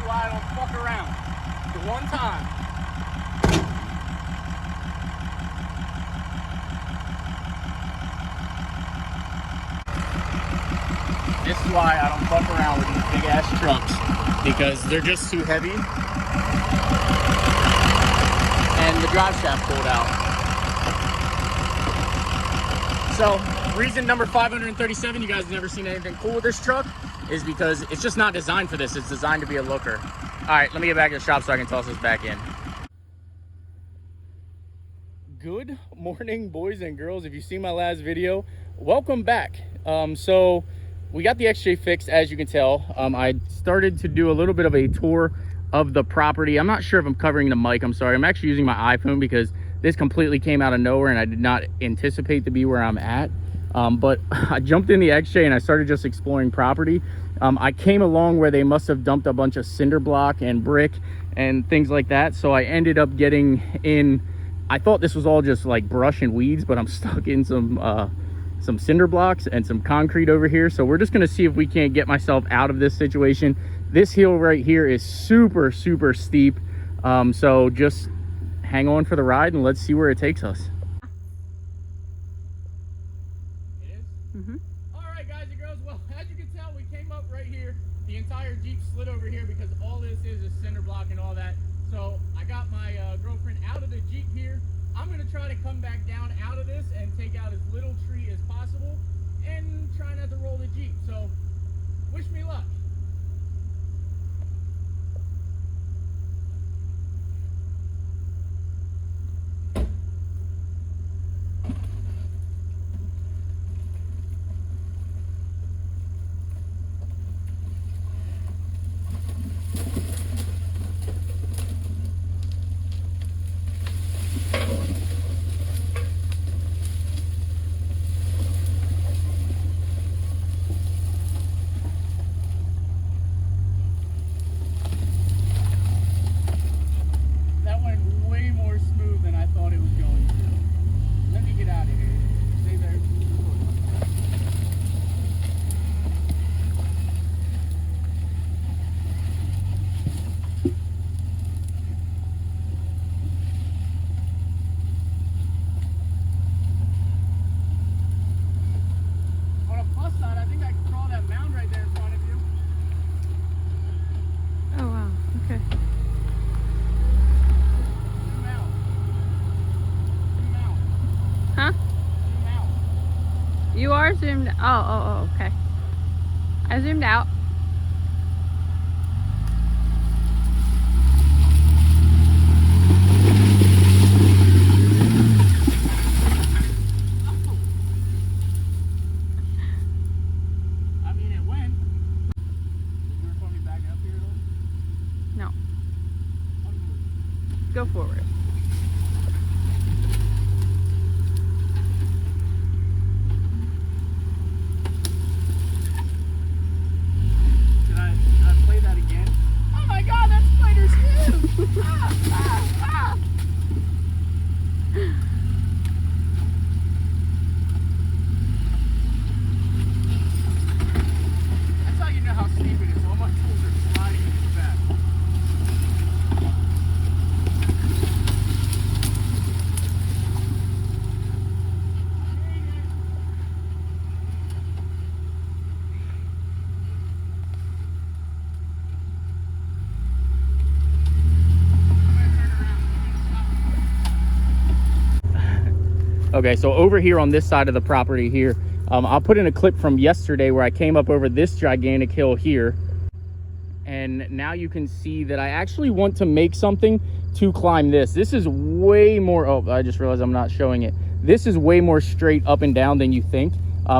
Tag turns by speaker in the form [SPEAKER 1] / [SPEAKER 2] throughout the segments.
[SPEAKER 1] why I don't fuck around. The one time. This is why I don't fuck around with these big ass trucks, because they're just too heavy and the drive shaft pulled out. So reason number 537, you guys have never seen anything cool with this truck, is because it's just not designed for this. It's designed to be a looker. All right, let me get back to the shop so I can toss this back in. Good morning, boys and girls. If you see my last video, welcome back. So we got the XJ fixed, as you can tell. I started to do a little bit of a tour of the property. I'm not sure if I'm covering the mic. I'm sorry. I'm actually using my iPhone because this completely came out of nowhere and I did not anticipate to be where I'm at. But I jumped in the XJ and I started just exploring property. I came along where they must have dumped a bunch of cinder block and brick and things like that. So I ended up getting in, I thought this was all just like brush and weeds, but I'm stuck in some cinder blocks and some concrete over here. So we're just gonna see if we can't get myself out of this situation. This hill right here is super, super steep. So just hang on for the ride and let's see where it takes us. It is? Mm-hmm. All right, guys and girls. Well, as you can tell, we came up right here. The entire Jeep slid over here because all this is cinder block and all that. So I got my girlfriend out of the Jeep here. I'm gonna try to come back down out of this and take out as little tree as possible and try not to roll the Jeep. So wish me luck.
[SPEAKER 2] You are zoomed. Oh, okay. I zoomed out.
[SPEAKER 1] I mean, it went. Did you record me backing up here at all?
[SPEAKER 2] No. Go forward.
[SPEAKER 1] Okay, so over here on this side of the property here, I'll put in a clip from yesterday where I came up over this gigantic hill here. And now you can see that I actually want to make something to climb this. This is way more, oh, I just realized I'm not showing it. This is way more straight up and down than you think.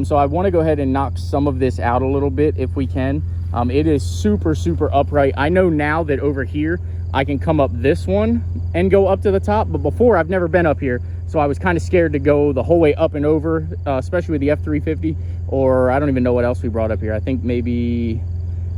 [SPEAKER 1] So I want to go ahead and knock some of this out a little bit if we can. It is super, super upright. I know now that over here, I can come up this one and go up to the top, but before I've never been up here. So I was kind of scared to go the whole way up and over, especially with the F350, or I don't even know what else we brought up here. I think maybe,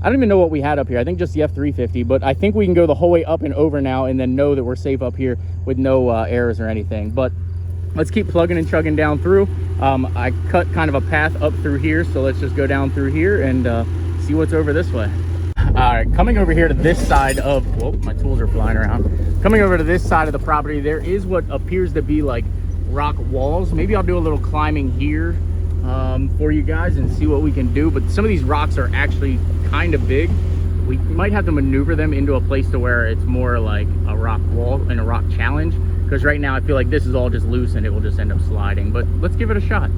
[SPEAKER 1] I don't even know what we had up here. I think just the F350, but I think we can go the whole way up and over now and then know that we're safe up here with no errors or anything. But let's keep plugging and chugging down through. I cut kind of a path up through here, so let's just go down through here and see what's over this way. All right, coming over here to this side of, whoa, my tools are flying around. Coming over to this side of the property, there is what appears to be like rock walls. Maybe I'll do a little climbing here for you guys and see what we can do. But some of these rocks are actually kind of big. We might have to maneuver them into a place to where it's more like a rock wall and a rock challenge. Because right now I feel like this is all just loose and it will just end up sliding. But let's give it a shot.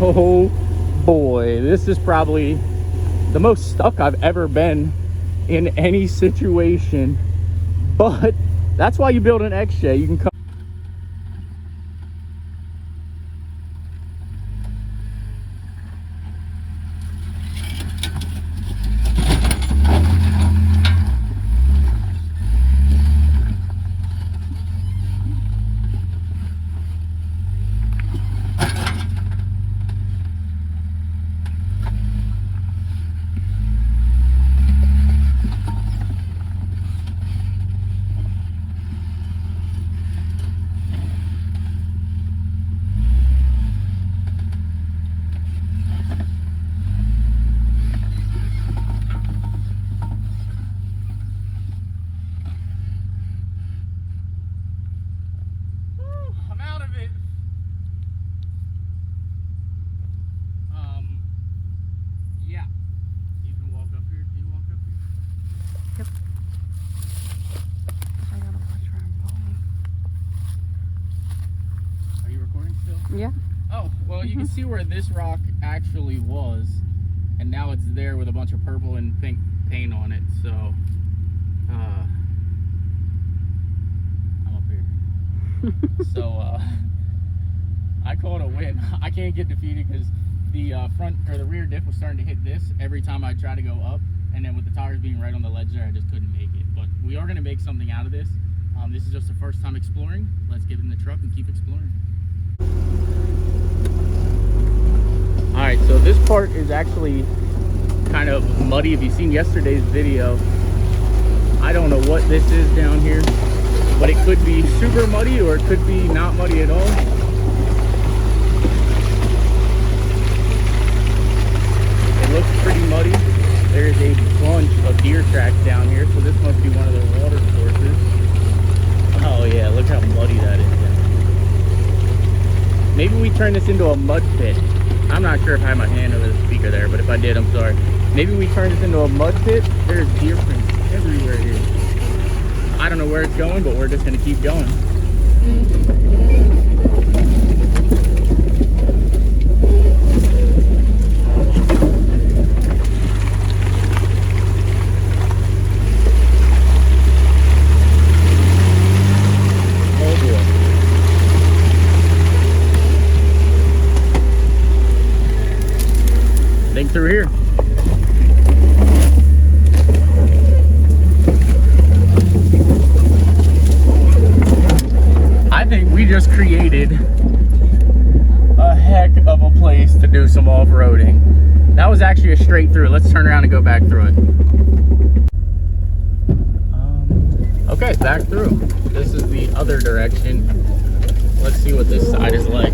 [SPEAKER 1] Oh boy, this is probably the most stuck I've ever been in any situation, but that's why you build an XJ. You can come.
[SPEAKER 2] I gotta watch where I'm going. Yeah.
[SPEAKER 1] Oh, well, you can see where this rock actually was, and now it's there with a bunch of purple and pink paint on it. So I'm up here. So I call it a win. I can't get defeated because the front or the rear diff was starting to hit this every time I try to go up, and then with the tires being right on the ledge there, I just couldn't make it. But we are going to make something out of this. This is just the first time exploring. Let's get in the truck and keep exploring. All right, so this part is actually kind of muddy. If you've seen yesterday's video, I don't know what this is down here, but it could be super muddy or it could be not muddy at all. It looks pretty muddy. There's a bunch of deer tracks down here, so this must be one of the water sources. Oh yeah, look how muddy that is. Maybe we turn this into a mud pit. I'm not sure if I have my hand over the speaker there, but if I did, I'm sorry. Maybe we turn this into a mud pit. There's deer prints everywhere here. I don't know where it's going, but we're just gonna keep going. Through here. I think we just created a heck of a place to do some off-roading. That was actually a straight through. Let's turn around and go back through it. Okay, back through. This is the other direction. Let's see what this side is like.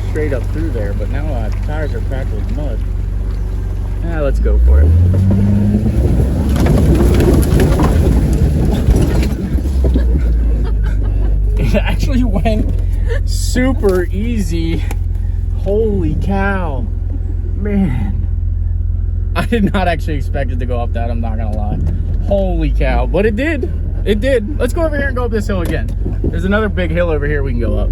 [SPEAKER 1] Straight up through there, but now the tires are packed with mud. Let's go for it. It actually went super easy. Holy cow, man. I did not actually expect it to go up that, I'm not gonna lie. Holy cow, but it did. It did. Let's go over here and go up this hill again. There's another big hill over here we can go up.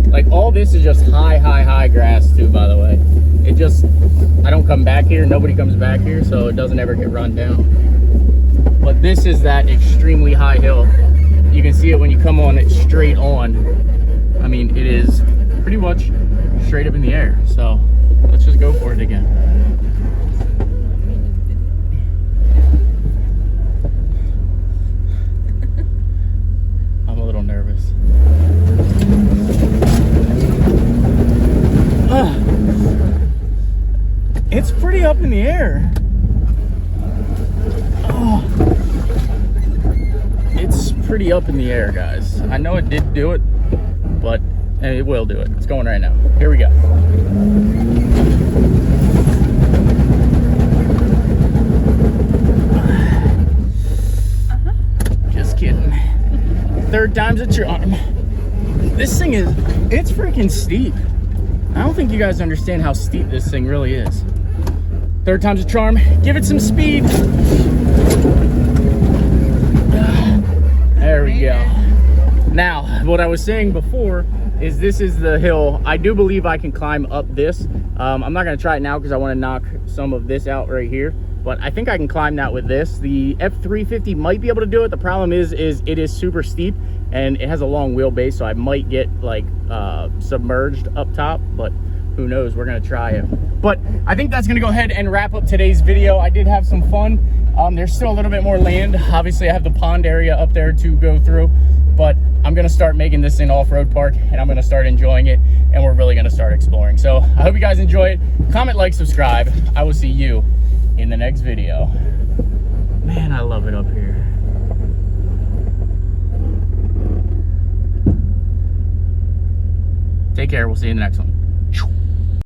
[SPEAKER 1] Like, all this is just high grass too, by the way. It just, I don't come back here, nobody comes back here, so it doesn't ever get run down. But this is that extremely high hill. You can see it when you come on it straight on. I mean, it is pretty much straight up in the air. So let's just go for it again. I'm a little nervous. It's pretty up in the air. Oh, it's pretty up in the air, guys. I know it did do it, but it will do it. It's going right now. Here we go. Just kidding. Third time's a charm. This thing is, it's freaking steep. I don't think you guys understand how steep this thing really is. Third time's a charm. Give it some speed. There we go. Now, what I was saying before is this is the hill. I do believe I can climb up this. I'm not gonna try it now because I wanna knock some of this out right here. But I think I can climb that with this. The F350 might be able to do it. The problem is it is super steep and it has a long wheelbase, so I might get like submerged up top, but who knows, we're gonna try it. But I think that's gonna go ahead and wrap up today's video. I did have some fun. There's still a little bit more land. Obviously I have the pond area up there to go through, but I'm gonna start making this an off-road park and I'm gonna start enjoying it, and we're really gonna start exploring. So I hope you guys enjoy it. Comment, like, subscribe. I will see you in the next video. Man, I love it up here. Take care. We'll see you in the next one.